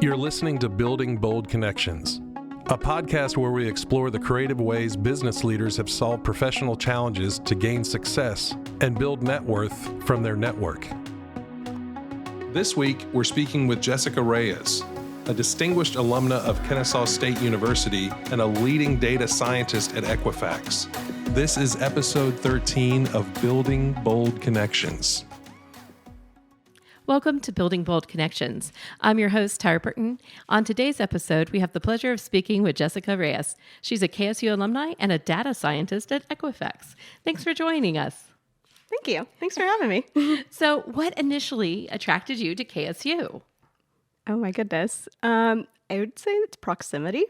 You're listening to Building Bold Connections, a podcast where we explore the creative ways business leaders have solved professional challenges to gain success and build net worth from their network. This week, we're speaking with Jessica Reyes, a distinguished alumna of Kennesaw State University and a leading data scientist at Equifax. This is episode 13 of Building Bold Connections. Welcome to Building Bold Connections. I'm your host, Tyra Burton. On today's episode, we have the pleasure of speaking with Jessica Reyes. She's a KSU alumni and a data scientist at Equifax. Thanks for joining us. Thank you. Thanks for having me. So what initially attracted you to KSU? Oh my goodness. I would say it's proximity.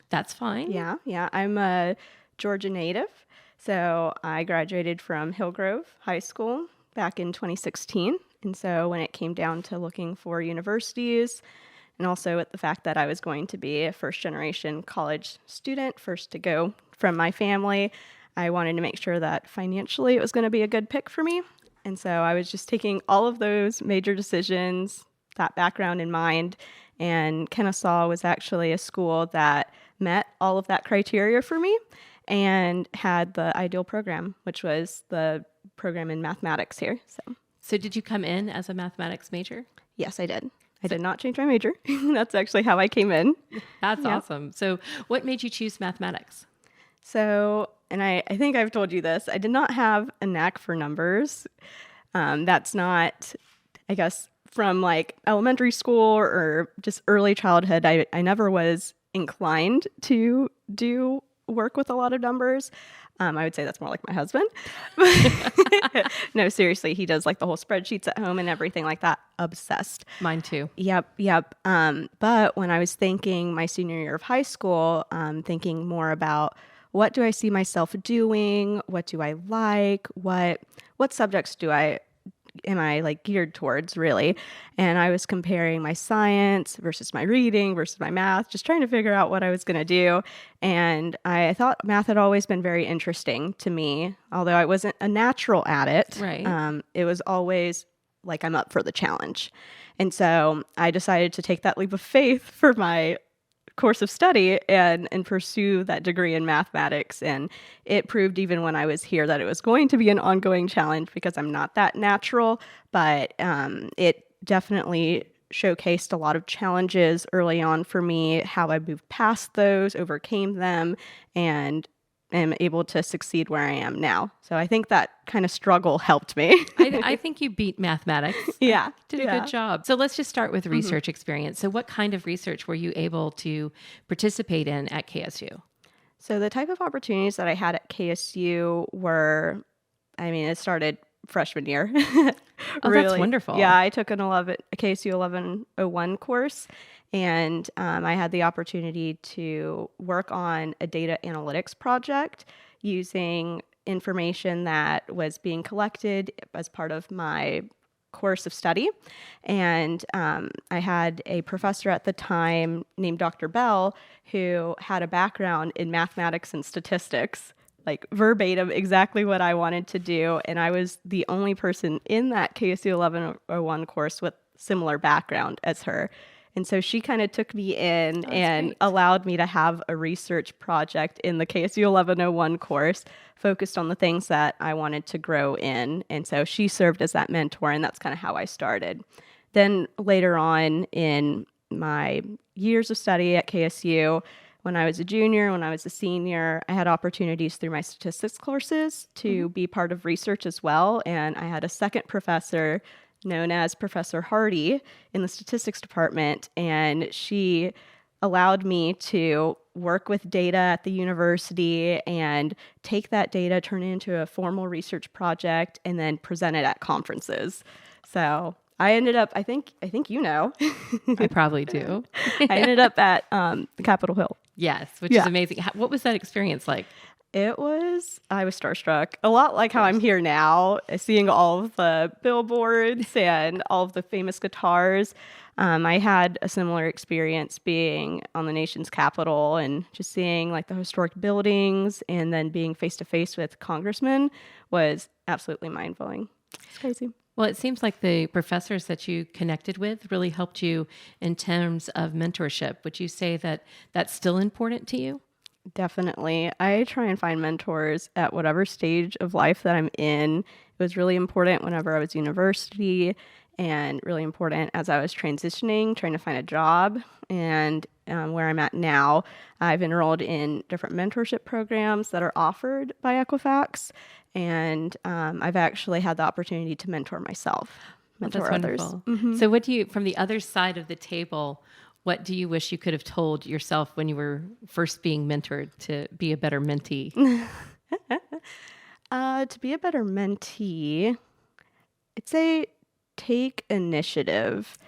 That's fine. Yeah. I'm a Georgia native. So I graduated from Hillgrove High School back in 2016. And so when it came down to looking for universities, and also with the fact that I was going to be a first-generation college student, first to go from my family, I wanted to make sure that financially it was going to be a good pick for me. And so I was just taking all of those major decisions, that background in mind, and Kennesaw was actually a school that met all of that criteria for me and had the ideal program, which was the program in mathematics here. So did you come in as a mathematics major? Yes, I did. I did not change my major. That's actually how I came in. That's awesome. So what made you choose mathematics? So, and I think I've told you this, I did not have a knack for numbers. That's not, I guess, from like elementary school or just early childhood. I never was inclined to do work with a lot of numbers. I would say that's more like my husband. No, seriously, he does like the whole spreadsheets at home and everything like that. Obsessed. Mine too. Yep. But when I was thinking my senior year of high school, thinking more about what do I see myself doing? What do I like? What subjects am I like geared towards really? And I was comparing my science versus my reading versus my math, just trying to figure out what I was going to do. And I thought math had always been very interesting to me, although I wasn't a natural at it. Right. It was always like I'm up for the challenge. And so I decided to take that leap of faith for my course of study and pursue that degree in mathematics. And it proved even when I was here that it was going to be an ongoing challenge because I'm not that natural, but it definitely showcased a lot of challenges early on for me, how I moved past those, overcame them, and am able to succeed where I am now. So I think that kind of struggle helped me. I think you beat mathematics. Yeah. Did a good job. So let's just start with research experience. So what kind of research were you able to participate in at KSU? So the type of opportunities that I had at KSU were, it started freshman year. Oh, really. That's wonderful. Yeah, I took a KSU 1101 course, and I had the opportunity to work on a data analytics project using information that was being collected as part of my course of study. And I had a professor at the time named Dr. Bell who had a background in mathematics and statistics, like verbatim exactly what I wanted to do. And I was the only person in that KSU 1101 course with similar background as her. And so she kind of took me in and allowed me to have a research project in the KSU 1101 course focused on the things that I wanted to grow in. And so she served as that mentor, and that's kind of how I started. Then later on in my years of study at KSU, when I was a junior, when I was a senior, I had opportunities through my statistics courses to be part of research as well. And I had a second professor known as Professor Hardy in the statistics department, and she allowed me to work with data at the university and take that data, turn it into a formal research project, and then present it at conferences. So I ended up, I think you know. I probably do. I ended up at Capitol Hill. Yes, which is amazing. What was that experience like? I was starstruck. A lot like how I'm here now, seeing all of the billboards and all of the famous guitars. I had a similar experience being on the nation's capital and just seeing like the historic buildings and then being face to face with congressmen was absolutely mind-blowing. It's crazy. Well, it seems like the professors that you connected with really helped you in terms of mentorship. Would you say that that's still important to you? Definitely. I try and find mentors at whatever stage of life that I'm in. It was really important whenever I was university and really important as I was transitioning, trying to find a job. And where I'm at now, I've enrolled in different mentorship programs that are offered by Equifax. And I've actually had the opportunity to mentor myself, mentor That's others. wonderful. So what do you, from the other side of the table, what do you wish you could have told yourself when you were first being mentored to be a better mentee? To be a better mentee, I'd say take initiative.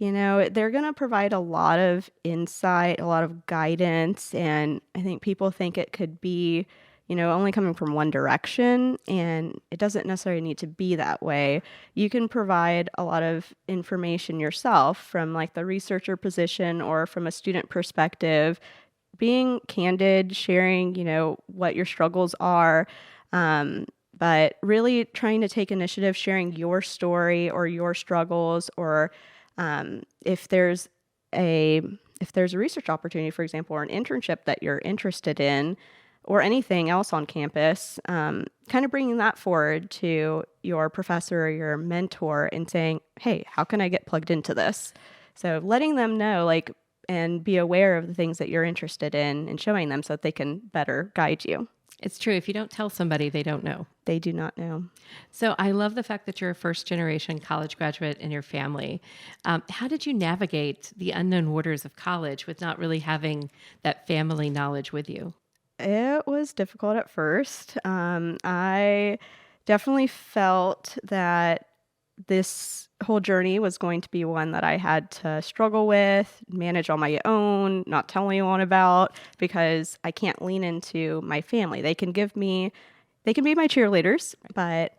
They're going to provide a lot of insight, a lot of guidance, and I think people think it could be, only coming from one direction, and it doesn't necessarily need to be that way. You can provide a lot of information yourself from like the researcher position or from a student perspective, being candid, sharing, what your struggles are, but really trying to take initiative, sharing your story or your struggles, or if there's a research opportunity, for example, or an internship that you're interested in, or anything else on campus, kind of bringing that forward to your professor or your mentor and saying, hey, how can I get plugged into this? So letting them know, and be aware of the things that you're interested in and showing them so that they can better guide you. It's true. If you don't tell somebody, they don't know. They do not know. So I love the fact that you're a first-generation college graduate in your family. How did you navigate the unknown waters of college with not really having that family knowledge with you? It was difficult at first. I definitely felt that this whole journey was going to be one that I had to struggle with, manage on my own, not tell anyone about, because I can't lean into my family. They can be my cheerleaders, but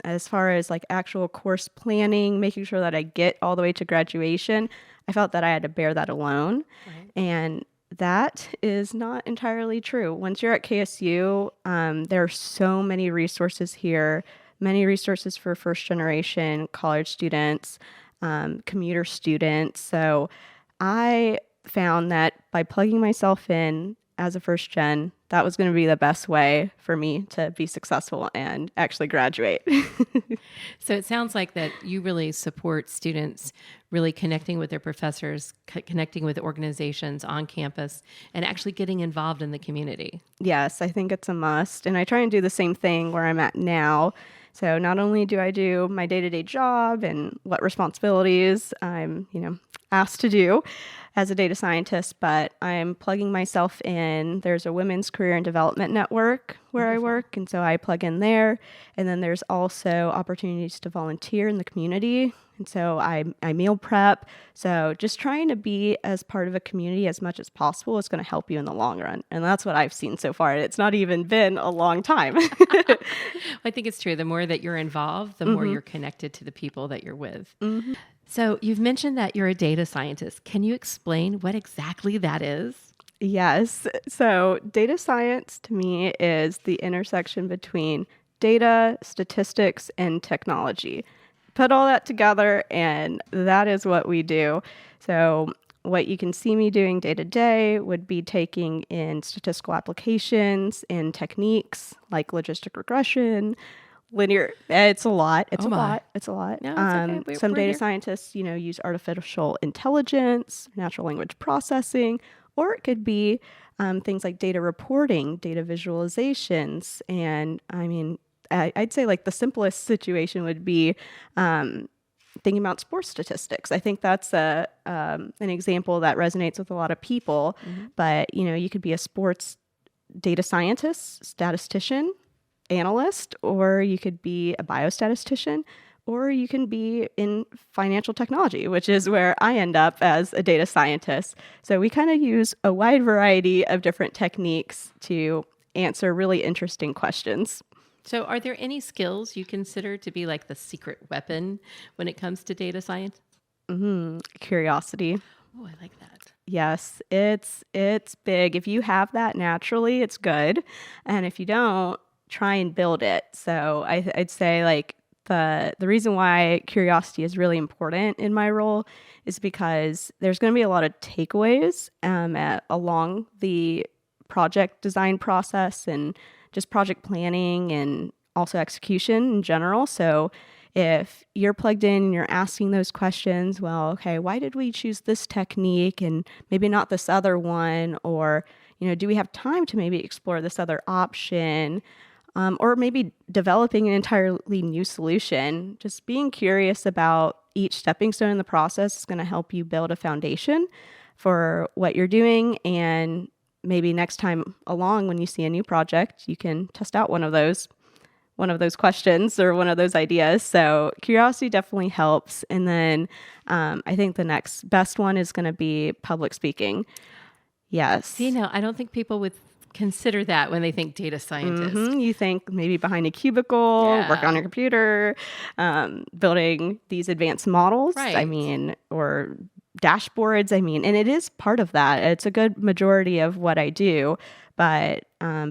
as far as like actual course planning, making sure that I get all the way to graduation, I felt that I had to bear that alone. Right. And that is not entirely true. Once you're at KSU, there are so many resources here, many resources for first generation college students, commuter students. So I found that by plugging myself in as a first gen, that was going to be the best way for me to be successful and actually graduate. So it sounds like that you really support students really connecting with their professors, connecting with organizations on campus, and actually getting involved in the community. Yes, I think it's a must. And I try and do the same thing where I'm at now. So not only do I do my day-to-day job and what responsibilities I'm, asked to do as a data scientist, but I'm plugging myself in. There's a women's career and development network where Wonderful. I work, and so I plug in there. And then there's also opportunities to volunteer in the community. And so I meal prep. So just trying to be as part of a community as much as possible is going to help you in the long run. And that's what I've seen so far. It's not even been a long time. I think it's true. The more that you're involved, the more you're connected to the people that you're with. Mm-hmm. So you've mentioned that you're a data scientist. Can you explain what exactly that is? Yes. So data science to me is the intersection between data, statistics, and technology. Put all that together, and that is what we do. So what you can see me doing day to day would be taking in statistical applications and techniques like logistic regression, linear. It's a lot. It's a lot. No, it's okay. Some data scientists, use artificial intelligence, natural language processing, or it could be things like data reporting, data visualizations, and I'd say like the simplest situation would be thinking about sports statistics. I think that's an example that resonates with a lot of people. Mm-hmm. But you could be a sports data scientist, statistician, analyst, or you could be a biostatistician, or you can be in financial technology, which is where I end up as a data scientist. So we kind of use a wide variety of different techniques to answer really interesting questions. So are there any skills you consider to be like the secret weapon when it comes to data science? Curiosity. Oh, I like that. Yes, it's big. If you have that naturally, it's good. And if you don't, try and build it. So I'd say like the reason why curiosity is really important in my role is because there's going to be a lot of takeaways along the project design process and just project planning and also execution in general. So if you're plugged in and you're asking those questions, well, okay, why did we choose this technique and maybe not this other one? Or, do we have time to maybe explore this other option? Or maybe developing an entirely new solution. Just being curious about each stepping stone in the process is going to help you build a foundation for what you're doing. And maybe next time along, when you see a new project, you can test out one of those questions or one of those ideas. So curiosity definitely helps. And then I think the next best one is going to be public speaking. Yes. I don't think people would consider that when they think data scientist. You think maybe behind a cubicle, work on a computer, building these advanced models. Right. Or dashboards. And it is part of that. It's a good majority of what I do. But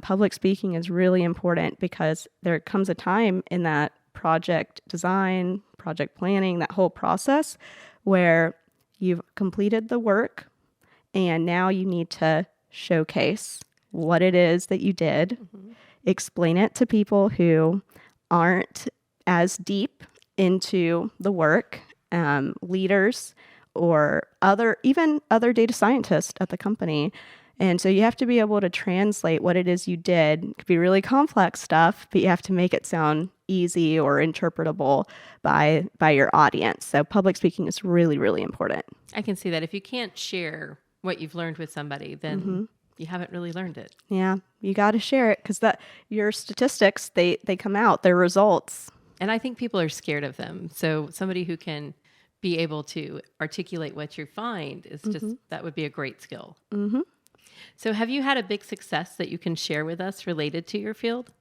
public speaking is really important because there comes a time in that project design, project planning, that whole process where you've completed the work and now you need to showcase what it is that you did, explain it to people who aren't as deep into the work, leaders or other data scientists at the company. And so you have to be able to translate what it is you did. It could be really complex stuff, but you have to make it sound easy or interpretable by your audience. So public speaking is really, really important. I can see that. If you can't share what you've learned with somebody, then you haven't really learned it. Yeah, you got to share it because your statistics, they come out, their results. And I think people are scared of them. So somebody who can be able to articulate what you find is just, that would be a great skill. So have you had a big success that you can share with us related to your field?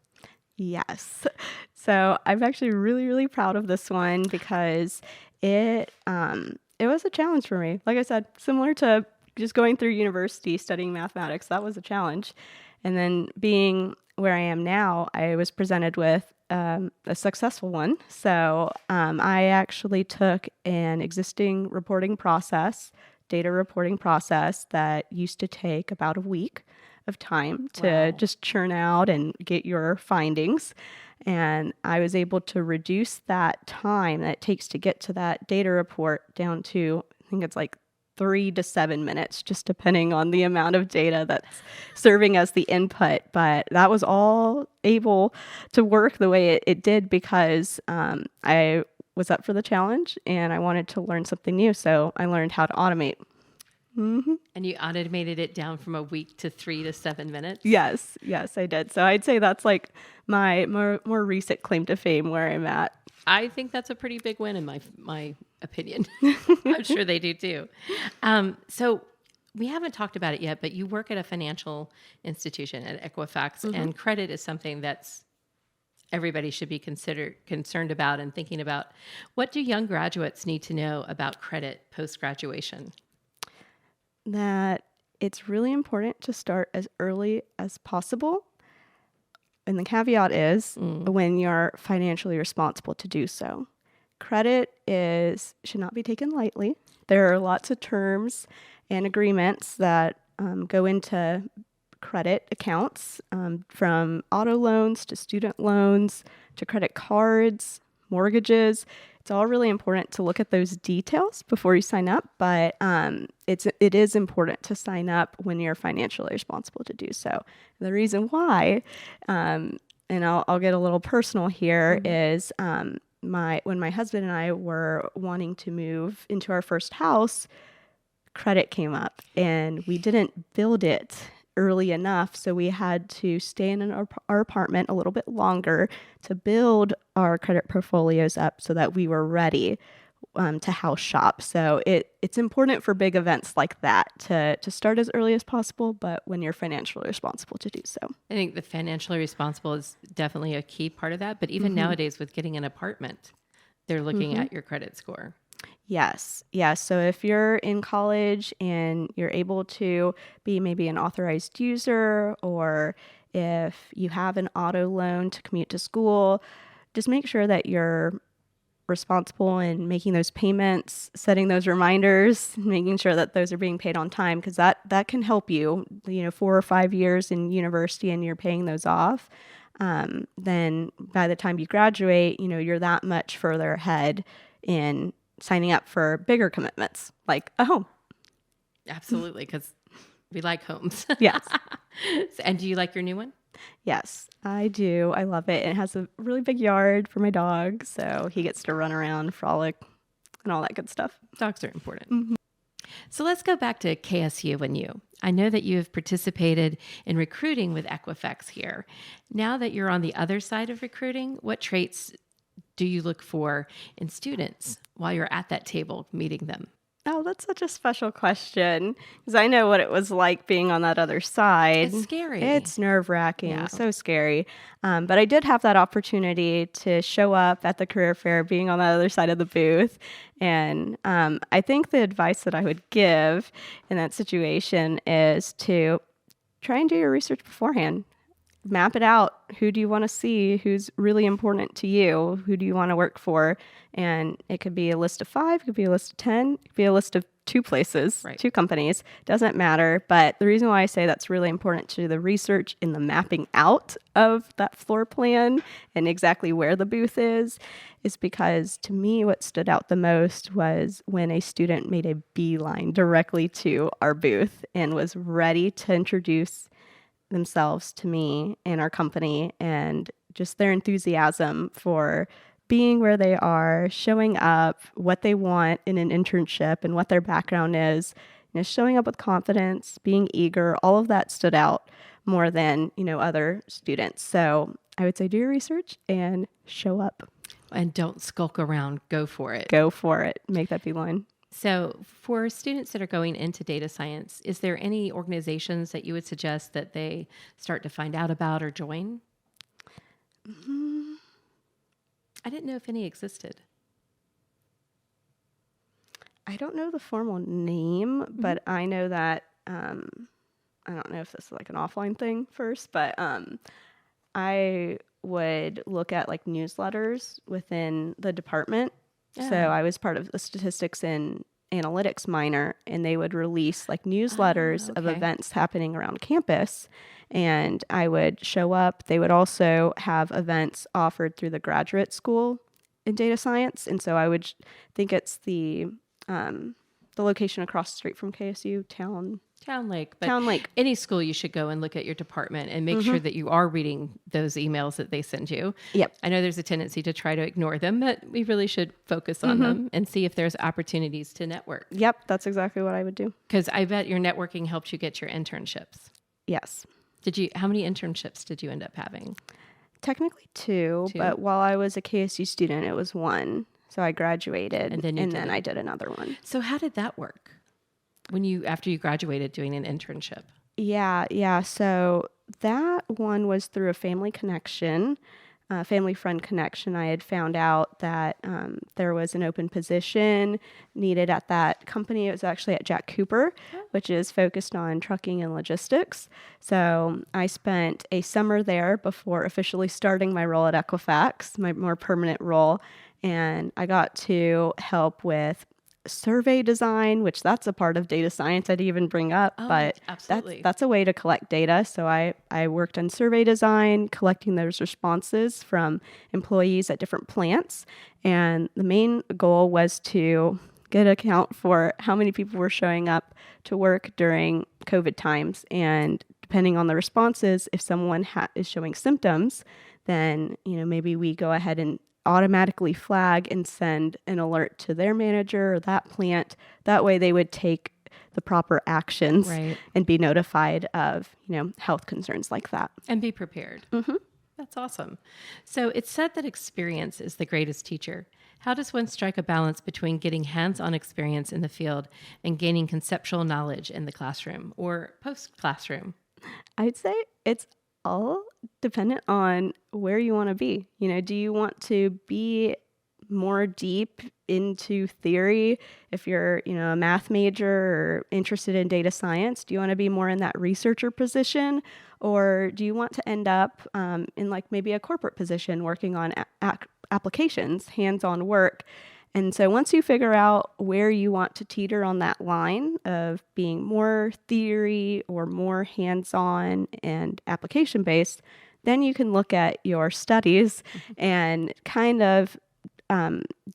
Yes. So I'm actually really, really proud of this one because it was a challenge for me. Like I said, similar to just going through university studying mathematics, that was a challenge. And then being where I am now, I was presented with a successful one. So I actually took an existing data reporting process that used to take about a week of time to just churn out and get your findings. And I was able to reduce that time that it takes to get to that data report down to, I think it's like 3 to 7 minutes, just depending on the amount of data that's serving as the input. But that was all able to work the way it did because I was up for the challenge and I wanted to learn something new. So I learned how to automate. And you automated it down from a week to 3 to 7 minutes? Yes, I did. So I'd say that's like my more recent claim to fame where I'm at. I think that's a pretty big win in my opinion. I'm sure they do too. So we haven't talked about it yet, but you work at a financial institution at Equifax, and credit is something that's everybody should be concerned about and thinking about. What do young graduates need to know about credit post-graduation? That it's really important to start as early as possible. And the caveat is when you're financially responsible to do so. Credit should not be taken lightly. There are lots of terms and agreements that go into credit accounts, from auto loans to student loans to credit cards, mortgages. It's all really important to look at those details before you sign up, but it is important to sign up when you're financially responsible to do so. The reason why, and I'll get a little personal here, is when my husband and I were wanting to move into our first house, credit came up, and we didn't build it early enough, so we had to stay in our apartment a little bit longer to build our credit portfolios up so that we were ready to house shop. So it's important for big events like that to start as early as possible, but when you're financially responsible to do so. I think the financially responsible is definitely a key part of that, but even nowadays with getting an apartment, they're looking at your credit score. Yes. So if you're in college and you're able to be maybe an authorized user, or if you have an auto loan to commute to school, just make sure that you're responsible in making those payments, setting those reminders, making sure that those are being paid on time, because that can help you, 4 or 5 years in university and you're paying those off. Then by the time you graduate, you're that much further ahead in signing up for bigger commitments like a home. Absolutely, because we like homes. Yes. And do you like your new one? Yes, I do. I love it. It has a really big yard for my dog, so he gets to run around, frolic, and all that good stuff. Dogs are important. So let's go back to KSU and you. I know that you have participated in recruiting with Equifax here. Now that you're on the other side of recruiting, what traits do you look for in students while you're at that table meeting them? Oh, that's such a special question, because I know what it was like being on that other side. It's scary. It's nerve-wracking, Yeah. so scary. But I did have that opportunity to show up at the career fair, being on the other side of the booth. And I think the advice that I would give in that situation is to try and do your research beforehand. Map it out. Who do you want to see? Who's really important to you? Who do you want to work for? And it could be a list of 5, it could be a list of 10, it could be a list of 2 places, Right. 2 companies. Doesn't matter. But the reason why I say that's really important to the research in the mapping out of that floor plan and exactly where the booth is because to me, what stood out the most was when a student made a beeline directly to our booth and was ready to introduce themselves to me and our company, and just their enthusiasm for being where they are, showing up, what they want in an internship and what their background is, showing up with confidence, being eager, all of that stood out more than, other students. So I would say do your research and show up. And don't skulk around. Go for it. Go for it. Make that beeline. So for students that are going into data science, is there any organizations that you would suggest that they start to find out about or join? I didn't know if any existed. I don't know the formal name, but I know that, I don't know if this is like an offline thing first, but I would look at like newsletters within the department. So I was part of the statistics and analytics minor, and they would release like newsletters of events happening around campus, and I would show up. They would also have events offered through the graduate school in data science, and so I would think it's the location across the street from KSU, Town Lake. But Town Lake. Any school, you should go and look at your department and make sure that you are reading those emails that they send you. Yep. I know there's a tendency to try to ignore them, but we really should focus on them and see if there's opportunities to network. Yep, that's exactly what I would do. Because I bet your networking helped you get your internships. Yes. How many internships did you end up having? Technically 2, but while I was a KSU student, it was 1. So I graduated, and then I did another one. So how did that work after you graduated doing an internship? Yeah. So that one was through a family connection, family friend connection. I had found out that there was an open position needed at that company. It was actually at Jack Cooper, which is focused on trucking and logistics. So I spent a summer there before officially starting my role at Equifax, my more permanent role. And I got to help with survey design, which that's a part of data science I'd even bring up, but absolutely. that's a way to collect data. So I worked on survey design, collecting those responses from employees at different plants. And the main goal was to get an account for how many people were showing up to work during COVID times. And depending on the responses, if someone is showing symptoms, then, maybe we go ahead and automatically flag and send an alert to their manager or that plant. That way they would take the proper actions and be notified of, health concerns like that. And be prepared. That's awesome. So it's said that experience is the greatest teacher. How does one strike a balance between getting hands-on experience in the field and gaining conceptual knowledge in the classroom or post-classroom? I'd say it's all dependent on where you want to be. Do you want to be more deep into theory? If you're, a math major or interested in data science, do you want to be more in that researcher position? Or do you want to end up in like maybe a corporate position working on applications, hands-on work? And so once you figure out where you want to teeter on that line of being more theory or more hands-on and application-based, then you can look at your studies and kind of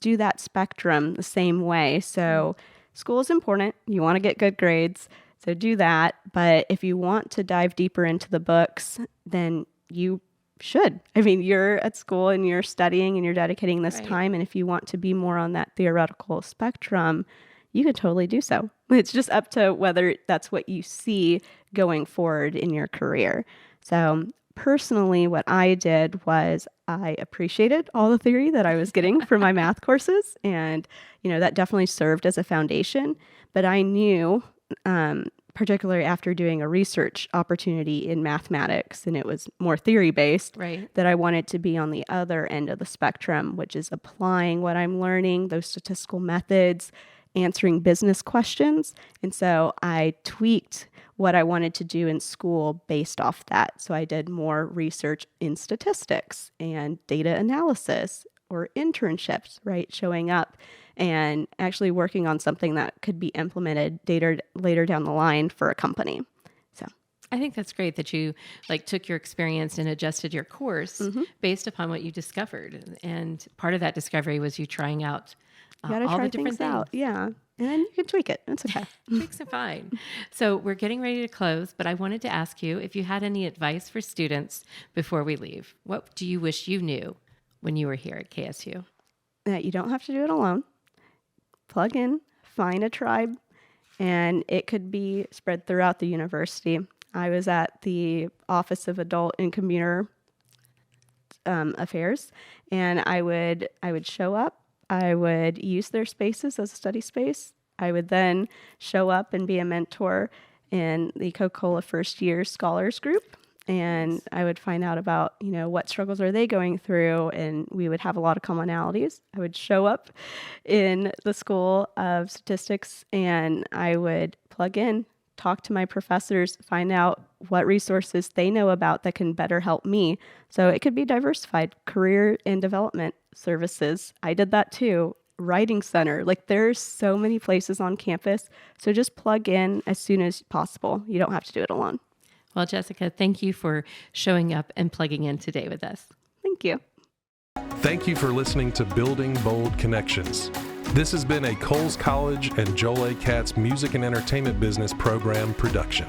do that spectrum the same way. So school is important. You want to get good grades. So do that. But if you want to dive deeper into the books, then you should. I mean, you're at school and you're studying and you're dedicating this time. And if you want to be more on that theoretical spectrum, you can totally do so. It's just up to whether that's what you see going forward in your career. So personally, what I did was I appreciated all the theory that I was getting from my math courses. And, that definitely served as a foundation. But I knew, particularly after doing a research opportunity in mathematics, and it was more theory-based, that I wanted to be on the other end of the spectrum, which is applying what I'm learning, those statistical methods, answering business questions. And so I tweaked what I wanted to do in school based off that. So I did more research in statistics and data analysis or internships, showing up and actually working on something that could be implemented later down the line for a company. So I think that's great that you took your experience and adjusted your course based upon what you discovered. And part of that discovery was you trying out all the different things out. Yeah. And then you can tweak it. It's okay. Tweaks are fine. So we're getting ready to close, but I wanted to ask you if you had any advice for students before we leave. What do you wish you knew when you were here at KSU? That you don't have to do it alone. Plug in, find a tribe, and it could be spread throughout the university. I was at the Office of Adult and Commuter Affairs, and I would show up. I would use their spaces as a study space. I would then show up and be a mentor in the Coca-Cola First Year Scholars Group. And I would find out about, what struggles are they going through, and we would have a lot of commonalities. I would show up in the School of Statistics, and I would plug in, talk to my professors, find out what resources they know about that can better help me. So it could be diversified career and development services. I did that too. Writing center. There's so many places on campus. So just plug in as soon as possible. You don't have to do it alone. Well, Jessica, thank you for showing up and plugging in today with us. Thank you. Thank you for listening to Building Bold Connections. This has been a Coles College and Joel A. Katz Music and Entertainment Business Program production.